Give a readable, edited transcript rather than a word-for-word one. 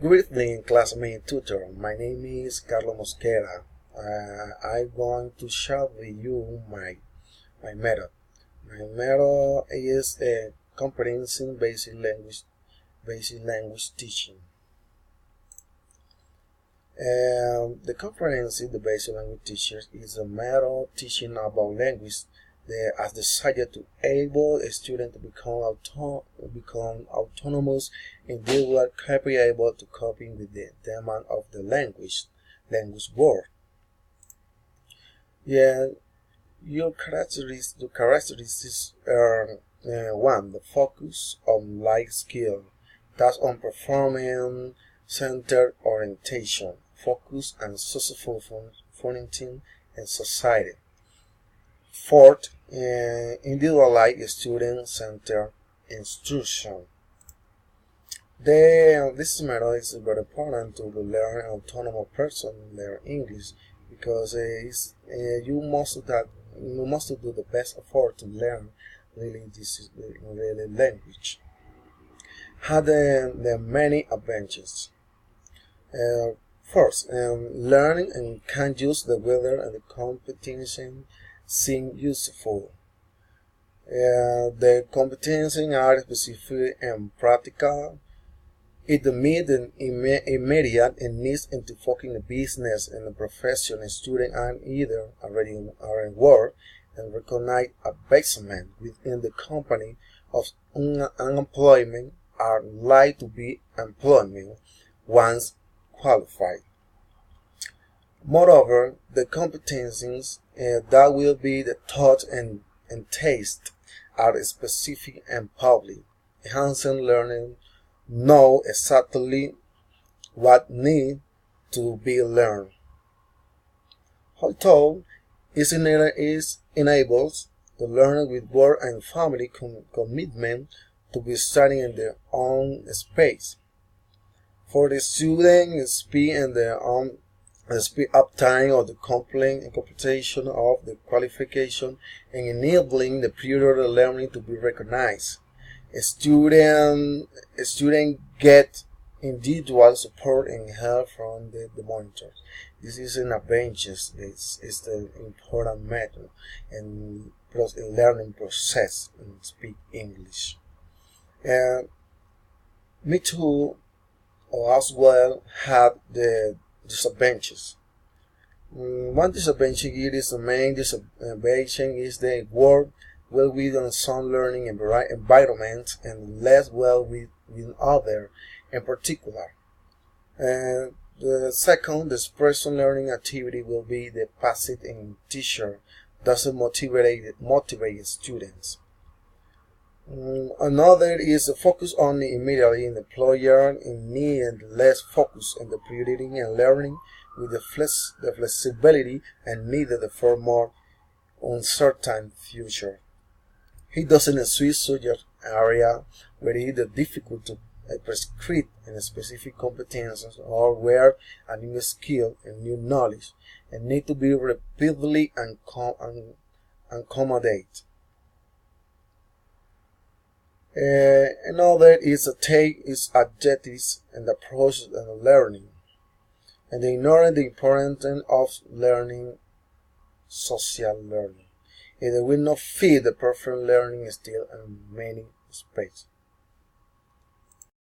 Good evening, classmate tutor. My name is Carlos Mosquera. I'm going to share with you my method. My method is comprehensive basic language teaching. The comprehensive basic language teachers is a method teaching about language as decided to enable a student to become autonomous individual capable to coping with the demand of the language world. Yeah, your characteristics are one, the focus on life skill, that's on performing centered orientation, focus and successful functioning in society. Fourth, individualized student-centered instruction. This method is very important to learn autonomous person learn English because you must do the best effort to learn this language. Had the many advantages. First, learning and can use the weather and the competition seem useful. The competencies are specific and practical. It meets the immediate needs into focusing the business and the profession student and either already are in work and recognize advancement within the company of unemployment are like to be employment once qualified. Moreover, the competencies that will be the taught and taste are specific and public, enhancing learning know exactly what needs to be learned. Although it enables the learner with work and family commitment to be studying in their own space. For the student, speed and their own speed up time of the computation of the qualification and enabling the period of learning to be recognized. A student get individual support and help from the monitor. This is an advantage. It's the important method and plus a learning process and speak English. Me too, or as well, have the disadvantages. One disadvantage is the main disadvantage is the work well with some learning environments and less well with other in particular. The second, the expression learning activity will be the passive and teacher doesn't motivate students. Another is the focus on immediately in the employer in need and less focus on the priority and learning with the flexibility and needed for more uncertain future. He doesn't switch subject area where it is difficult to prescribe in specific competences or where a new skill and new knowledge and need to be repeatedly accommodate. Another is to take its objectives and approach and learning, and ignore the importance of learning, social learning. It will not fit the perfect learning style in many spaces.